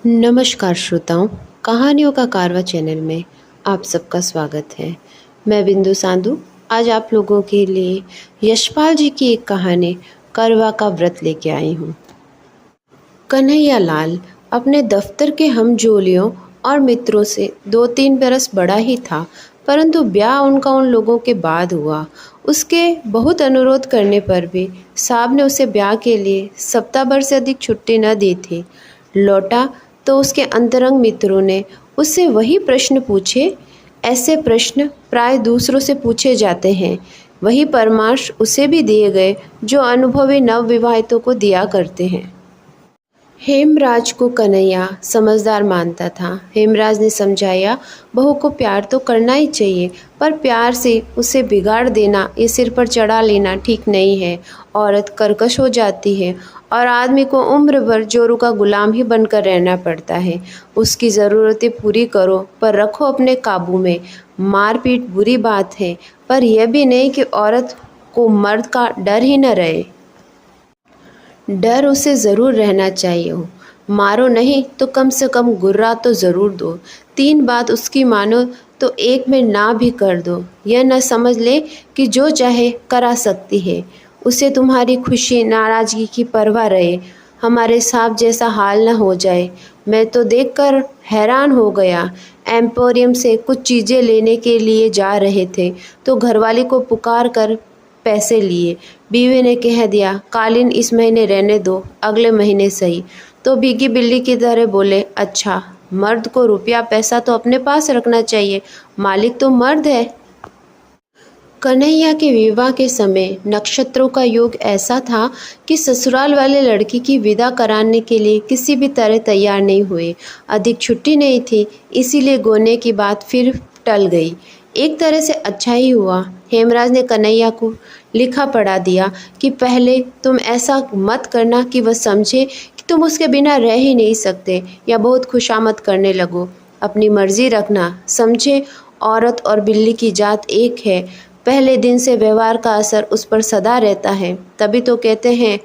नमस्कार श्रोताओं, कहानियों का कारवा चैनल में आप सबका स्वागत है। मैं बिंदु साधु आज आप लोगों के लिए यशपाल जी की एक कहानी करवा का व्रत लेके आई हूँ। कन्हैया लाल अपने दफ्तर के हमजोलियों और मित्रों से 2-3 बरस बड़ा ही था, परंतु ब्याह उनका उन लोगों के बाद हुआ। उसके बहुत अनुरोध करने पर भी साहब ने उसे ब्याह के लिए सप्ताह भर से अधिक छुट्टी न दी थी। लौटा तो उसके अंतरंग मित्रों ने उससे वही प्रश्न पूछे। ऐसे प्रश्न प्राय दूसरों से पूछे जाते हैं। वही परामर्श उसे भी दिए गए जो अनुभवी नवविवाहितों को दिया करते हैं। हेमराज को कन्हैया समझदार मानता था। हेमराज ने समझाया, बहू को प्यार तो करना ही चाहिए, पर प्यार से उसे बिगाड़ देना, ये सिर पर चढ़ा लेना ठीक नहीं है। औरत कर्कश हो जाती है और आदमी को उम्र भर जोरू का गुलाम ही बनकर रहना पड़ता है। उसकी ज़रूरतें पूरी करो पर रखो अपने काबू में। मारपीट बुरी बात है, पर यह भी नहीं कि औरत को मर्द का डर ही न रहे। डर उसे ज़रूर रहना चाहिए हो। मारो नहीं तो कम से कम गुर्रा तो ज़रूर दो। 3 बात उसकी मानो तो एक में ना भी कर दो। यह न समझ ले कि जो चाहे करा सकती है। उसे तुम्हारी खुशी नाराज़गी की परवाह रहे। हमारे साहब जैसा हाल न हो जाए। मैं तो देखकर हैरान हो गया। एम्पोरियम से कुछ चीज़ें लेने के लिए जा रहे थे तो घरवाली को पुकार कर पैसे लिए। बीवी ने कह दिया, कालीन इस महीने रहने दो, अगले महीने सही। तो भीगी बिल्ली की तरह बोले, अच्छा, मर्द को रुपया पैसा तो अपने पास रखना चाहिए, मालिक तो मर्द है। कन्हैया के विवाह के समय नक्षत्रों का योग ऐसा था कि ससुराल वाले लड़की की विदा कराने के लिए किसी भी तरह तैयार नहीं हुए। अधिक छुट्टी नहीं थी, इसीलिए गोने की बात फिर टल गई। एक तरह से अच्छा ही हुआ। हेमराज ने कन्हैया को लिखा पढ़ा दिया कि पहले तुम ऐसा मत करना कि वह समझे कि तुम उसके बिना रह ही नहीं सकते या बहुत खुशामद करने लगो। अपनी मर्जी रखना, समझे, औरत और बिल्ली की जात एक है। पहले दिन से व्यवहार का असर उस पर सदा रहता है। तभी तो कहते हैं,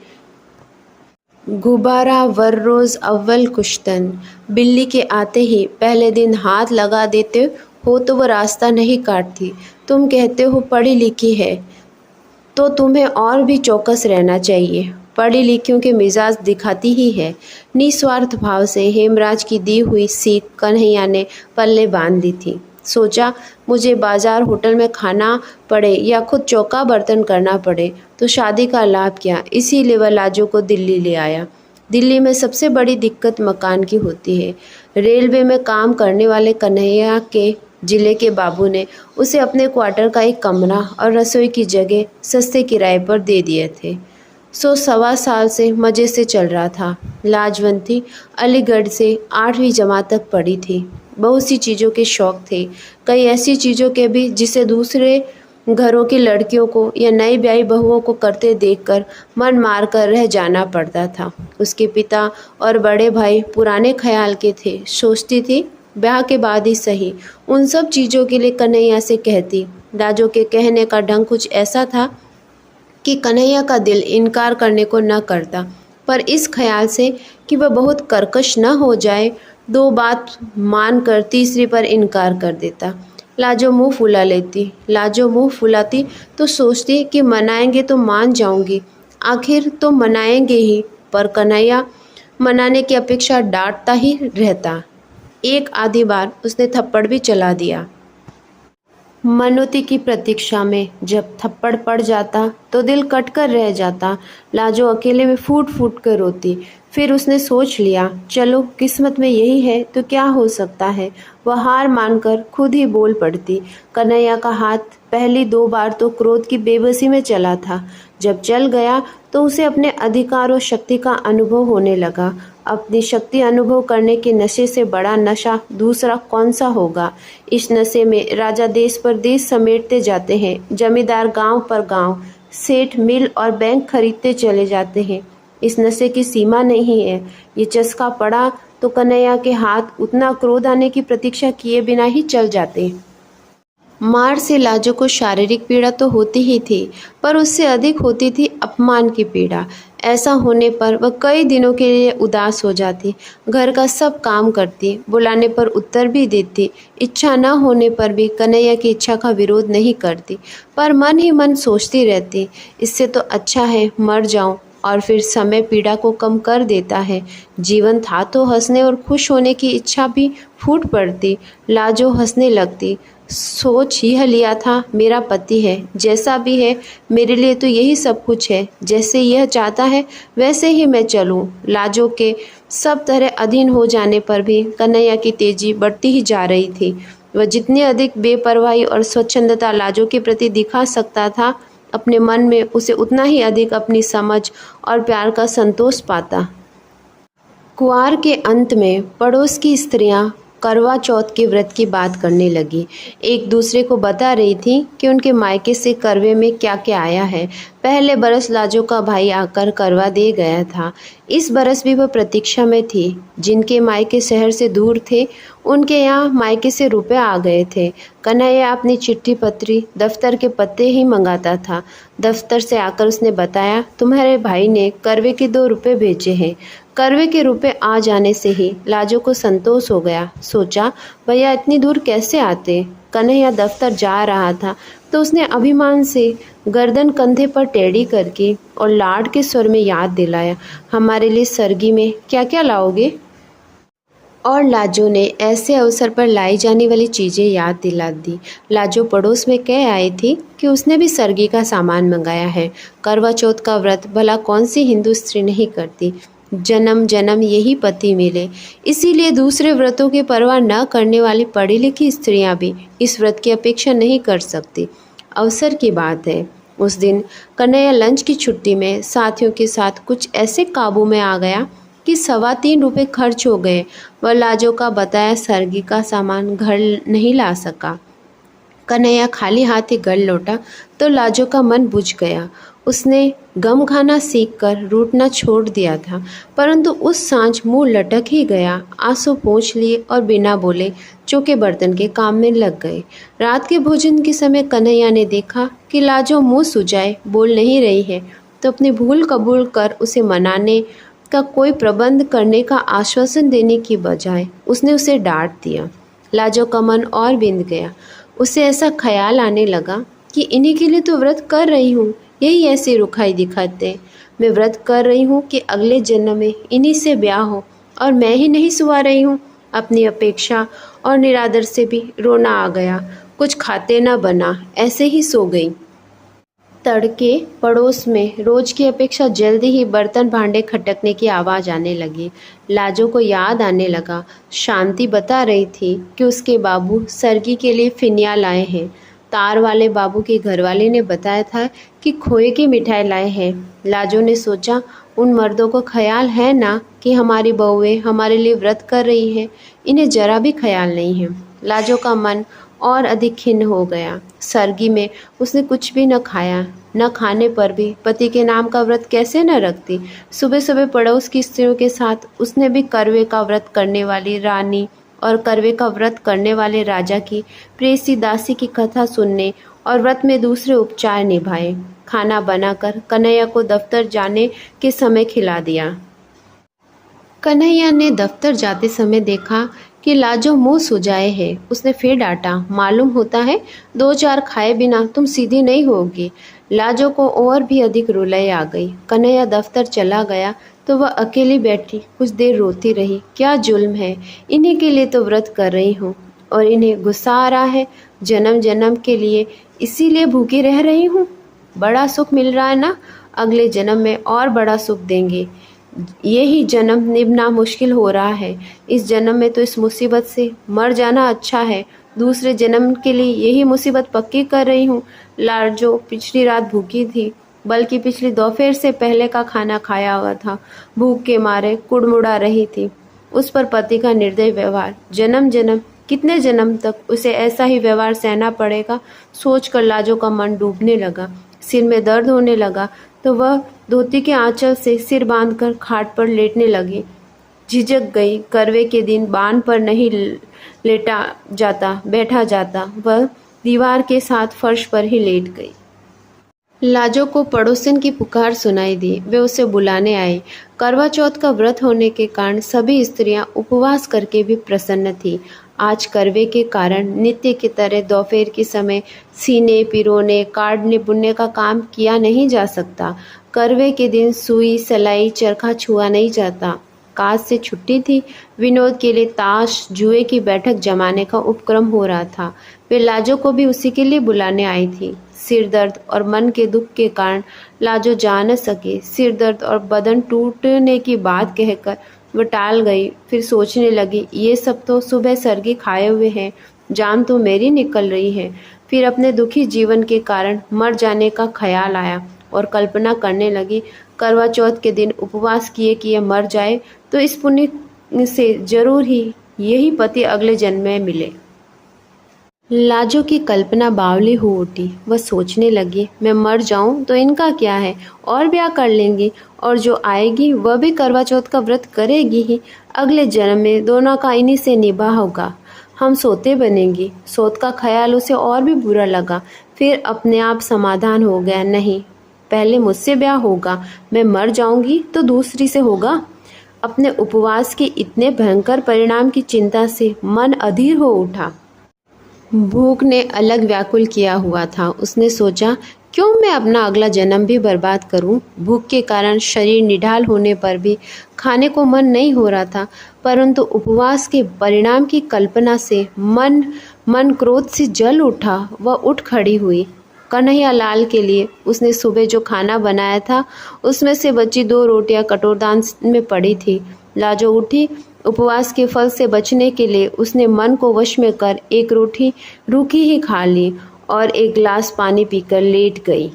गुब्बारा वर रोज़ अव्वल कुश्तन। बिल्ली के आते ही पहले दिन हाथ लगा देते हो तो वह रास्ता नहीं काटती। तुम कहते हो पढ़ी लिखी है तो तुम्हें और भी चौकस रहना चाहिए। पढ़ी लिखियों के मिजाज दिखाती ही है। निस्वार्थ भाव से हेमराज की दी हुई सीख कन्हैया ने पल्ले बांध दी थी। सोचा, मुझे बाजार होटल में खाना पड़े या खुद चौका बर्तन करना पड़े तो शादी का लाभ क्या। इसीलिए वह लाजो को दिल्ली ले आया। दिल्ली में सबसे बड़ी दिक्कत मकान की होती है। रेलवे में काम करने वाले कन्हैया के जिले के बाबू ने उसे अपने क्वार्टर का एक कमरा और रसोई की जगह सस्ते किराए पर दे दिए थे। सो 1.25 साल से मज़े से चल रहा था। लाजवंती अलीगढ़ से 8वीं जमात तक पढ़ी थी। बहुत सी चीज़ों के शौक़ थे, कई ऐसी चीज़ों के भी जिसे दूसरे घरों की लड़कियों को या नई ब्याही बहुओं को करते देखकर मन मार कर रह जाना पड़ता था। उसके पिता और बड़े भाई पुराने ख्याल के थे। सोचती थी ब्याह के बाद ही सही उन सब चीज़ों के लिए कन्हैया से कहती। लाजो के कहने का ढंग कुछ ऐसा था कि कन्हैया का दिल इनकार करने को न करता, पर इस ख्याल से कि वह बहुत कर्कश न हो जाए, 2 बात मान कर तीसरी पर इनकार कर देता। लाजो मुंह फुला लेती। लाजो मुंह फुलाती तो सोचती कि मनाएंगे तो मान जाऊंगी, आखिर तो मनाएंगे ही, पर कन्हैया मनाने की अपेक्षा डांटता ही रहता। एक आधी बार उसने थप्पड़ भी चला दिया। मनोती की प्रतीक्षा में जब थप्पड़ पड़ जाता तो दिल कटकर रह जाता। लाजो अकेले में फूट फूट कर रोती। फिर उसने सोच लिया, चलो किस्मत में यही है तो क्या हो सकता है। वह हार मानकर खुद ही बोल पड़ती। कन्हैया का हाथ पहली 2 बार तो क्रोध की बेबसी में चला था। जब चल गया तो उसे अपने अधिकार और शक्ति का अनुभव होने लगा। अपनी शक्ति अनुभव करने के नशे से बड़ा नशा दूसरा कौन सा होगा। इस नशे में राजा देश पर देश समेटते जाते हैं, जमींदार गांव पर गांव, सेठ मिल और बैंक खरीदते चले जाते हैं। इस नशे की सीमा नहीं है। ये चस्का पड़ा तो कन्हैया के हाथ उतना क्रोध आने की प्रतीक्षा किए बिना ही चल जाते। मार से लाजो को शारीरिक पीड़ा तो होती ही थी, पर उससे अधिक होती थी अपमान की पीड़ा। ऐसा होने पर वह कई दिनों के लिए उदास हो जाती, घर का सब काम करती, बुलाने पर उत्तर भी देती, इच्छा न होने पर भी कन्हैया की इच्छा का विरोध नहीं करती, पर मन ही मन सोचती रहती, इससे तो अच्छा है मर जाऊं। और फिर समय पीड़ा को कम कर देता है। जीवन था तो हंसने और खुश होने की इच्छा भी फूट पड़ती। लाजो हंसने लगती। सोच यह लिया था, मेरा पति है, जैसा भी है मेरे लिए तो यही सब कुछ है, जैसे यह चाहता है वैसे ही मैं चलूं। लाजो के सब तरह अधीन हो जाने पर भी कन्हैया की तेजी बढ़ती ही जा रही थी। वह जितनी अधिक बेपरवाही और स्वच्छंदता लाजो के प्रति दिखा सकता था, अपने मन में उसे उतना ही अधिक अपनी समझ और प्यार का संतोष पाता। कुआर के अंत में पड़ोस की स्त्रियां करवा चौथ के व्रत की बात करने लगी। एक दूसरे को बता रही थी कि उनके मायके से करवे में क्या क्या आया है। पहले बरस लाजो का भाई आकर करवा दे गया था। इस बरस भी वह प्रतीक्षा में थी। जिनके मायके शहर से दूर थे, उनके यहाँ मायके से रुपए आ गए थे। कन्हैया अपनी चिट्ठी पत्री दफ्तर के पत्ते ही मंगाता था। दफ्तर से आकर उसने बताया, तुम्हारे भाई ने करवे के 2 रुपए भेजे हैं। करवे के रुपए आ जाने से ही लाजो को संतोष हो गया। सोचा, भैया इतनी दूर कैसे आते। कन्हैया दफ्तर जा रहा था तो उसने अभिमान से गर्दन कंधे पर टेढ़ी करके और लाड के स्वर में याद दिलाया, हमारे लिए सरगी में क्या क्या लाओगे। और लाजो ने ऐसे अवसर पर लाई जाने वाली चीज़ें याद दिला दी। लाजो पड़ोस में कह आई थी कि उसने भी सरगी का सामान मंगाया है। करवा चौथ का व्रत भला कौन सी हिंदू स्त्री नहीं करती। जन्म जन्म यही पति मिले, इसीलिए दूसरे व्रतों की परवाह न करने वाली पढ़ी लिखी स्त्रियां भी इस व्रत की अपेक्षा नहीं कर सकती। अवसर की बात है, उस दिन कन्हैया लंच की छुट्टी में साथियों के साथ कुछ ऐसे काबू में आ गया कि 3.25 रुपये खर्च हो गए। वह लाजो का बताया सरगी का सामान घर नहीं ला सका। कन्हैया खाली हाथ ही घर लौटा तो लाजो का मन बुझ गया। उसने गम खाना सीखकर रूठना छोड़ दिया था, परंतु उस सांझ मुंह लटक ही गया। आंसू पोंछ लिए और बिना बोले चौके बर्तन के काम में लग गए। रात के भोजन के समय कन्हैया ने देखा कि लाजो मुंह सुजाए बोल नहीं रही है, तो अपनी भूल कबूल कर उसे मनाने का कोई प्रबंध करने का आश्वासन देने की बजाय उसने उसे डांट दिया। लाजो का मन और बिंद गया। उसे ऐसा ख्याल आने लगा कि इन्हीं के लिए तो व्रत कर रही हूँ, यही ऐसी रुखाई दिखाते। मैं व्रत कर रही हूँ कि अगले जन्म में इन्हीं से ब्याह हो, और मैं ही नहीं सुवा रही हूँ। अपनी अपेक्षा और निरादर से भी रोना आ गया। कुछ खाते न बना, ऐसे ही सो गई। तड़के पड़ोस में रोज की अपेक्षा जल्दी ही बर्तन भांडे खटकने की आवाज़ आने लगी। लाजो को याद आने लगा, शांति बता रही थी कि उसके बाबू सरगी के लिए फिनिया लाए हैं। तार वाले बाबू के घरवाले ने बताया था कि खोए की मिठाई लाए हैं। लाजो ने सोचा, उन मर्दों को ख्याल है ना कि हमारी बहुएं हमारे लिए व्रत कर रही हैं। इन्हें जरा भी ख्याल नहीं है। लाजो का मन और अधिक खिन्न हो गया। सरगी में उसने कुछ भी न खाया। न खाने पर भी पति के नाम का व्रत कैसे न रखती। सुबह सुबह पड़ोस की स्त्रियों के साथ उसने भी करवे का व्रत करने वाली रानी और करवे का व्रत करने वाले राजा की प्रेसी दासी की कथा सुनने और व्रत में दूसरे उपचार निभाए। खाना बनाकर कन्हैया को दफ्तर जाने के समय खिला दिया। कन्हैया ने दफ्तर जाते समय देखा कि लाजो मुंह सुजाए है। उसने फिर डांटा, मालूम होता है 2-4 खाए बिना तुम सीधी नहीं होगी। लाजो को और भी अधिक रुलाई आ गई। कन्हैया दफ्तर चला गया तो वह अकेली बैठी कुछ देर रोती रही। क्या जुल्म है, इन्हीं के लिए तो व्रत कर रही हूँ और इन्हें गुस्सा आ रहा है। जन्म जन्म के लिए इसीलिए भूखी रह रही हूँ। बड़ा सुख मिल रहा है ना, अगले जन्म में और बड़ा सुख देंगे। यही जन्म निभना मुश्किल हो रहा है। इस जन्म में तो इस मुसीबत से मर जाना अच्छा है। दूसरे जन्म के लिए यही मुसीबत पक्की कर रही हूँ। लाजो पिछली रात भूखी थी, बल्कि पिछली दोपहर से पहले का खाना खाया हुआ था। भूख के मारे कुड़मुड़ा रही थी। उस पर पति का निर्दयी व्यवहार, जन्म जन्म कितने जन्म तक उसे ऐसा ही व्यवहार सहना पड़ेगा। सोचकर लाजो का मन डूबने लगा। सिर में दर्द होने लगा तो वह धोती के आंचल से सिर बांधकर खाट पर लेटने लगी। झिझक गई। करवे के दिन बान पर नहीं बैठा जाता। वह दीवार के साथ फर्श पर ही लेट गई। लाजो को पड़ोसन की पुकार सुनाई दी। वे उसे बुलाने आई। करवा चौथ का व्रत होने के कारण सभी स्त्रियां उपवास करके भी प्रसन्न थी। आज करवे के कारण नित्य की तरह दोपहर के समय सीने, पिरोने, काटने बुनने का काम किया नहीं जा सकता। करवे के दिन सुई, सलाई, चरखा छुआ नहीं जाता। काज से छुट्टी थी। विनोद के लिए ताश, जुए की बैठक जमाने का उपक्रम हो रहा था। वे लाजो को भी उसी के लिए बुलाने आई थी। सिर दर्द और मन के दुख के कारण लाजो जा न सकी। सिर दर्द और बदन टूटने की बात कहकर वह टाल गई। फिर सोचने लगी, ये सब तो सुबह सरगी खाए हुए हैं, जान तो मेरी निकल रही है। फिर अपने दुखी जीवन के कारण मर जाने का ख्याल आया और कल्पना करने लगी, करवा चौथ के दिन उपवास किए किए मर जाए तो इस पुण्य से जरूर ही यही पति अगले जन्म में मिले। लाजो की कल्पना बावली हो उठी। वह सोचने लगी, मैं मर जाऊं तो इनका क्या है, और ब्याह कर लेंगी, और जो आएगी वह भी करवा चौथ का व्रत करेगी ही। अगले जन्म में दोनों का इन्हीं से निभाह होगा। हम सोते बनेंगी। सोत का ख्याल उसे और भी बुरा लगा। फिर अपने आप समाधान हो गया, नहीं, पहले मुझसे ब्याह होगा। मैं मर जाऊंगी तो दूसरी से होगा। अपने उपवास के इतने भयंकर परिणाम की चिंता से मन अधीर हो उठा। भूख ने अलग व्याकुल किया हुआ था। उसने सोचा, क्यों मैं अपना अगला जन्म भी बर्बाद करूं? भूख के कारण शरीर निढाल होने पर भी खाने को मन नहीं हो रहा था, परंतु उपवास के परिणाम की कल्पना से मन क्रोध से जल उठा। वह उठ खड़ी हुई। कन्हैया लाल के लिए उसने सुबह जो खाना बनाया था उसमें से बची 2 रोटियां कटोरदान में पड़ी थी। लाजो उठी। उपवास के फल से बचने के लिए उसने मन को वश में कर एक रोटी रूखी ही खा ली और एक गिलास पानी पीकर लेट गई।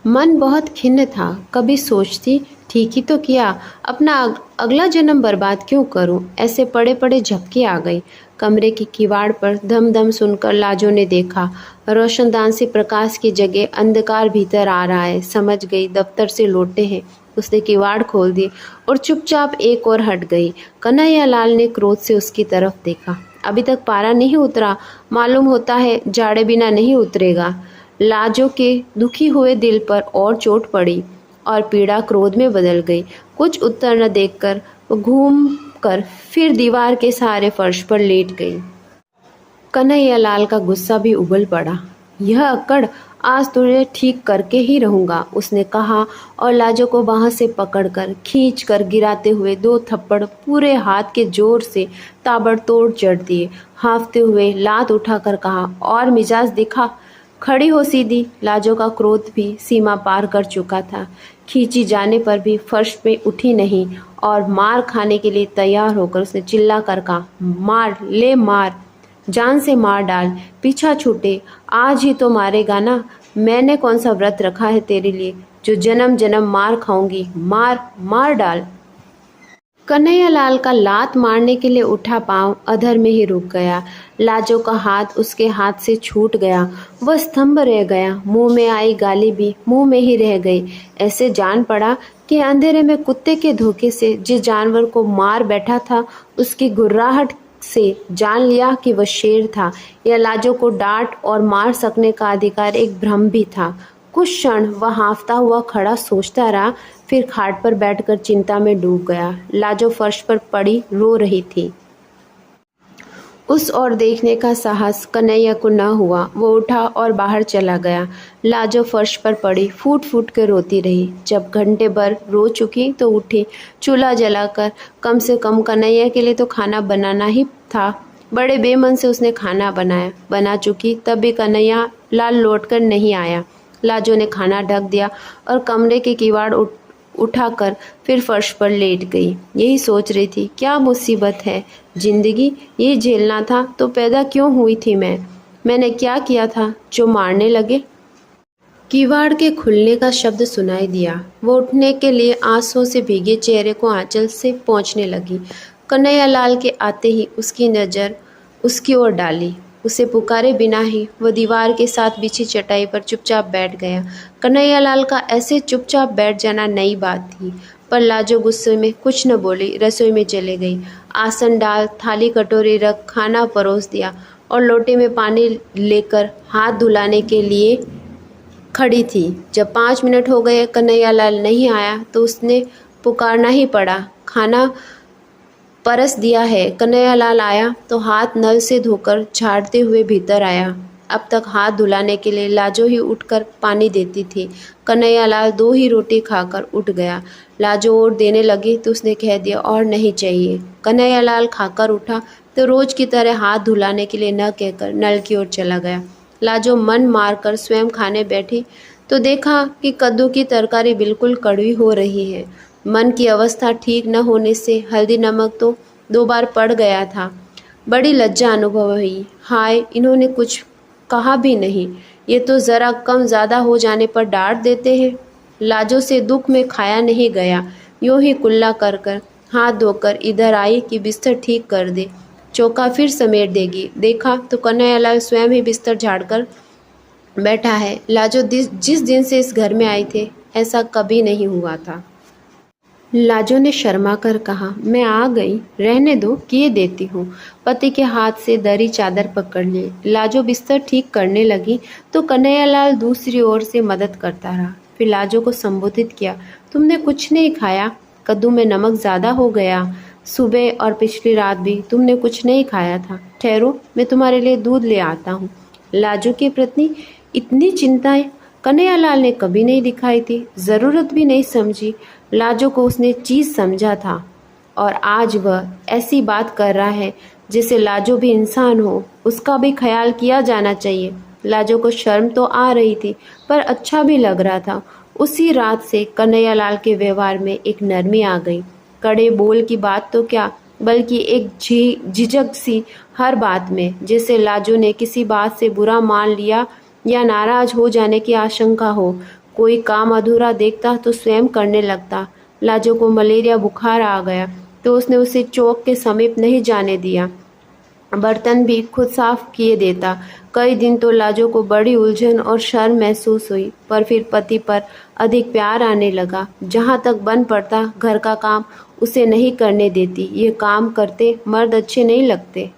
मन बहुत खिन्न था। कभी सोचती, ठीक ही तो किया, अपना अगला जन्म बर्बाद क्यों करूं? ऐसे पड़े पड़े झपकी आ गई। कमरे की किवाड़ पर धम धम सुनकर लाजो ने देखा। रोशनदान से प्रकाश की जगह अंधकार भीतर आ रहा है। समझ गई, दफ्तर से लौटे हैं। उसने किवाड़ खोल दी और चुपचाप एक और हट गई। कन्हैया लाल ने क्रोध से उसकी तरफ देखा। अभी तक पारा नहीं उतरा, मालूम होता है जाड़े बिना नहीं उतरेगा। लाजो के दुखी हुए दिल पर और चोट पड़ी और पीड़ा क्रोध में बदल गई। कुछ उत्तर न देखकर वो घूम कर फिर दीवार के सहारे फर्श पर लेट गई। कन्हैया लाल का गुस्सा भी उबल पड़ा। यह अक्कड़ आज तुझे ठीक करके ही रहूंगा, उसने कहा और लाजो को बाहों से पकड़कर खींच कर गिराते हुए 2 थप्पड़ पूरे हाथ के जोर से ताबड़तोड़ जड़ दिए। हाँफते हुए लात उठाकर कहा, और मिजाज दिखा, खड़ी हो सीधी। लाजो का क्रोध भी सीमा पार कर चुका था। खींची जाने पर भी फर्श पे उठी नहीं और मार खाने के लिए तैयार होकर उसने चिल्ला कर कहा, मार ले मार, जान से मार डाल, पीछा छूटे, आज ही तो मारेगा ना? मैंने कौन सा व्रत रखा है तेरे लिए जो जन्म जन्म मार खाऊंगी? मार मार डाल। कन्हैया लाल का लात मारने के लिए उठा पांव अधर में ही रुक गया। लाजो का हाथ उसके हाथ से छूट गया। वह स्तंभ रह गया। मुंह में आई गाली भी मुंह में ही रह गई। ऐसे जान पड़ा कि अंधेरे में कुत्ते के धोखे से जिस जानवर को मार बैठा था उसकी गुर्राहट से जान लिया कि वह शेर था। या लाजो को डांट और मार सकने का अधिकार एक भ्रम भी था। कुछ क्षण वह हाँफता हुआ खड़ा सोचता रहा, फिर खाट पर बैठकर चिंता में डूब गया। लाजो फर्श पर पड़ी रो रही थी। उस ओर देखने का साहस कन्हैया को न हुआ। वो उठा और बाहर चला गया। लाजो फर्श पर पड़ी फूट फूट कर रोती रही। जब घंटे भर रो चुकी तो उठी। चूल्हा जलाकर कम से कम कन्हैया के लिए तो खाना बनाना ही था। बड़े बेमन से उसने खाना बनाया। बना चुकी तब भी कन्हैया लाल लौटकर नहीं आया। लाजो ने खाना ढक दिया और कमरे के किवाड़ उठाकर फिर फर्श पर लेट गई। यही सोच रही थी, क्या मुसीबत है जिंदगी, ये झेलना था तो पैदा क्यों हुई थी मैंने क्या किया था जो मारने लगे? किवाड़ के खुलने का शब्द सुनाई दिया। वो उठने के लिए आंसुओं से भीगे चेहरे को आंचल से पोंछने लगी। कन्हैया लाल के आते ही उसकी नज़र उसकी ओर डाली। उसे पुकारे बिना ही वह दीवार के साथ बिछी चटाई पर चुपचाप बैठ गया। कन्हैया लाल का ऐसे चुपचाप बैठ जाना नई बात थी, पर लाजो गुस्से में कुछ न बोली। रसोई में चले गई। आसन डाल, थाली कटोरी रख, खाना परोस दिया और लोटे में पानी लेकर हाथ धुलाने के लिए खड़ी थी। जब 5 मिनट हो गए कन्हैयालाल नहीं आया तो उसने पुकारना ही पड़ा। खाना परस दिया है। कन्हैयालाल आया तो हाथ नल से धोकर झाड़ते हुए भीतर आया। अब तक हाथ धुलाने के लिए लाजो ही उठकर पानी देती थी। कन्हैयालाल 2 ही रोटी खाकर उठ गया। लाजो और देने लगी तो उसने कह दिया और नहीं चाहिए। कन्हैयालाल खाकर उठा तो रोज की तरह हाथ धुलाने के लिए न कहकर नल की ओर चला गया। लाजो मन मारकर स्वयं खाने बैठी तो देखा कि कद्दू की तरकारी बिल्कुल कड़वी हो रही है। मन की अवस्था ठीक न होने से हल्दी नमक तो 2 बार पड़ गया था। बड़ी लज्जा अनुभव हुई। हाय, इन्होंने कुछ कहा भी नहीं, ये तो ज़रा कम ज़्यादा हो जाने पर डांट देते हैं। लाजो से दुख में खाया नहीं गया। यूं ही कुल्ला कर कर हाथ धोकर इधर आई कि बिस्तर ठीक कर दे, चौका फिर समेट देगी। देखा तो कन्हैयालाल स्वयं ही बिस्तर झाड़कर बैठा है। लाजो जिस दिन से इस घर में आई थे ऐसा कभी नहीं हुआ था। लाजो ने शर्मा कर कहा, मैं आ गई, रहने दो, किए देती हूँ। पति के हाथ से दरी चादर पकड़ ली। लाजो बिस्तर ठीक करने लगी तो कन्हैयालाल दूसरी ओर से मदद करता रहा। फिर लाजो को संबोधित किया, तुमने कुछ नहीं खाया? कद्दू में नमक ज़्यादा हो गया। सुबह और पिछली रात भी तुमने कुछ नहीं खाया था। ठहरो, मैं तुम्हारे लिए दूध ले आता हूँ। लाजो के प्रति इतनी चिंताएं कन्हैयालाल ने कभी नहीं दिखाई थी, ज़रूरत भी नहीं समझी। लाजो को उसने चीज़ समझा था और आज वह ऐसी बात कर रहा है जैसे लाजो भी इंसान हो, उसका भी ख्याल किया जाना चाहिए। लाजो को शर्म तो आ रही थी पर अच्छा भी लग रहा था। उसी रात से कन्हैयालाल के व्यवहार में एक नरमी आ गई। कड़े बोल की बात तो क्या, बल्कि एक झिझक सी हर बात में, जैसे लाजो ने किसी बात से बुरा मान लिया या नाराज हो जाने की आशंका हो। कोई काम अधूरा देखता तो स्वयं करने लगता। लाजो को मलेरिया बुखार आ गया तो उसने उसे चौक के समीप नहीं जाने दिया। बर्तन भी खुद साफ किए देता। कई दिन तो लाजो को बड़ी उलझन और शर्म महसूस हुई, पर फिर पति पर अधिक प्यार आने लगा। जहाँ तक बन पड़ता घर का काम उसे नहीं करने देती। ये काम करते मर्द अच्छे नहीं लगते।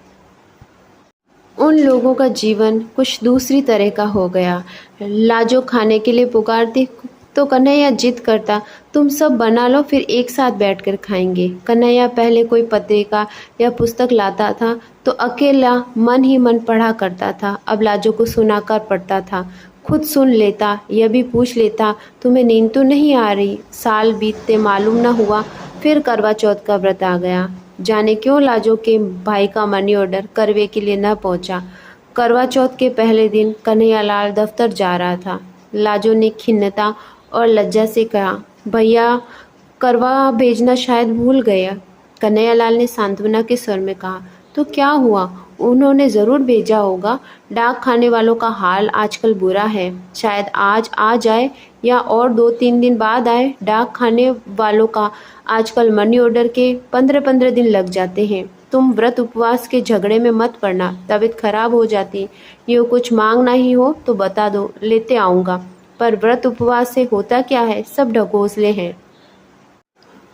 उन लोगों का जीवन कुछ दूसरी तरह का हो गया। लाजो खाने के लिए पुकारती तो कन्हैया जिद करता, तुम सब बना लो, फिर एक साथ बैठकर खाएंगे। कन्हैया पहले कोई पत्रिका या पुस्तक लाता था तो अकेला मन ही मन पढ़ा करता था। अब लाजो को सुनाकर पढ़ता था, खुद सुन लेता, यह भी पूछ लेता, तुम्हें नींद तो नहीं आ रही? साल बीतते मालूम न हुआ, फिर करवा चौथ का व्रत आ गया। जाने क्यों लाजो के भाई का मनी ऑर्डर करवे के लिए न पहुंचा। करवा चौथ के पहले दिन कन्हैयालाल दफ्तर जा रहा था। लाजो ने खिन्नता और लज्जा से कहा, भैया करवा भेजना शायद भूल गया। कन्हैयालाल ने सांत्वना के स्वर में कहा, तो क्या हुआ, उन्होंने ज़रूर भेजा होगा। डाक खाने वालों का हाल आजकल बुरा है, शायद आज आ जाए या और 2-3 दिन बाद आए। डाक खाने वालों का आजकल मनी ऑर्डर के 15-15 दिन लग जाते हैं। तुम व्रत उपवास के झगड़े में मत पड़ना, तबीयत खराब हो जाती। ये कुछ मांगना ही हो तो बता दो, लेते आऊँगा। पर व्रत उपवास से होता क्या है, सब ढकोसले हैं।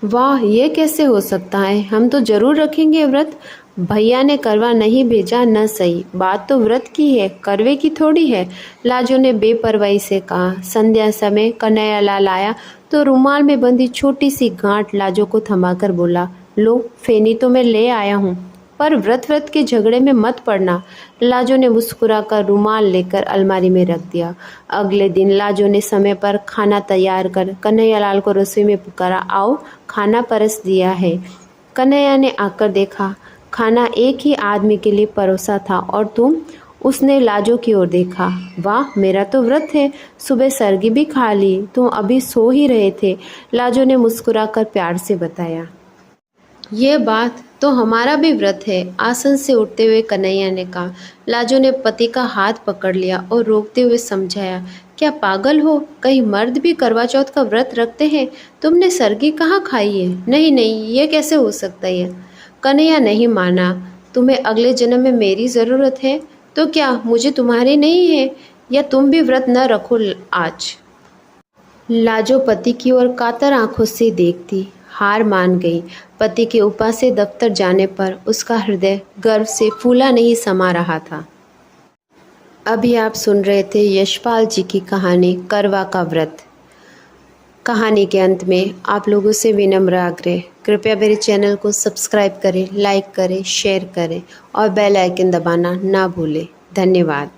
वाह, ये कैसे हो सकता है? हम तो जरूर रखेंगे व्रत। भैया ने करवा नहीं भेजा न सही, बात तो व्रत की है, करवे की थोड़ी है। लाजो ने बेपरवाही से कहा। संध्या समय कन्हैयालाल आया तो रुमाल में बंधी छोटी सी गांठ लाजो को थमाकर बोला, लो फेनी तो मैं ले आया हूँ, पर व्रत के झगड़े में मत पड़ना। लाजो ने मुस्कुराकर रुमाल लेकर अलमारी में रख दिया। अगले दिन लाजो ने समय पर खाना तैयार कर कन्हैयालाल को रसोई में पुकारा, आओ खाना परस दिया है। कन्हैया ने आकर देखा, खाना एक ही आदमी के लिए परोसा था और तुम? उसने लाजो की ओर देखा। वाह, मेरा तो व्रत है, सुबह सरगी भी खा ली, तुम अभी सो ही रहे थे। लाजो ने मुस्कुराकर प्यार से बताया। ये बात तो हमारा भी व्रत है, आसन से उठते हुए कन्हैया ने कहा। लाजो ने पति का हाथ पकड़ लिया और रोकते हुए समझाया, क्या पागल हो, कहीं मर्द भी करवा चौथ का व्रत रखते हैं? तुमने सरगी कहाँ खाई है? नहीं नहीं, ये कैसे हो सकता है? कन्हैया नहीं माना। तुम्हें अगले जन्म में मेरी ज़रूरत है तो क्या मुझे तुम्हारी नहीं है? या तुम भी व्रत न रखो आज? लाजो पति की ओर कातर आंखों से देखती हार मान गई। पति के उपा से दफ्तर जाने पर उसका हृदय गर्व से फूला नहीं समा रहा था। अभी आप सुन रहे थे यशपाल जी की कहानी करवा का व्रत। कहानी के अंत में आप लोगों से विनम्र आग्रह, कृपया मेरे चैनल को सब्सक्राइब करें, लाइक करें, शेयर करें और बेल आइकन दबाना ना भूलें। धन्यवाद।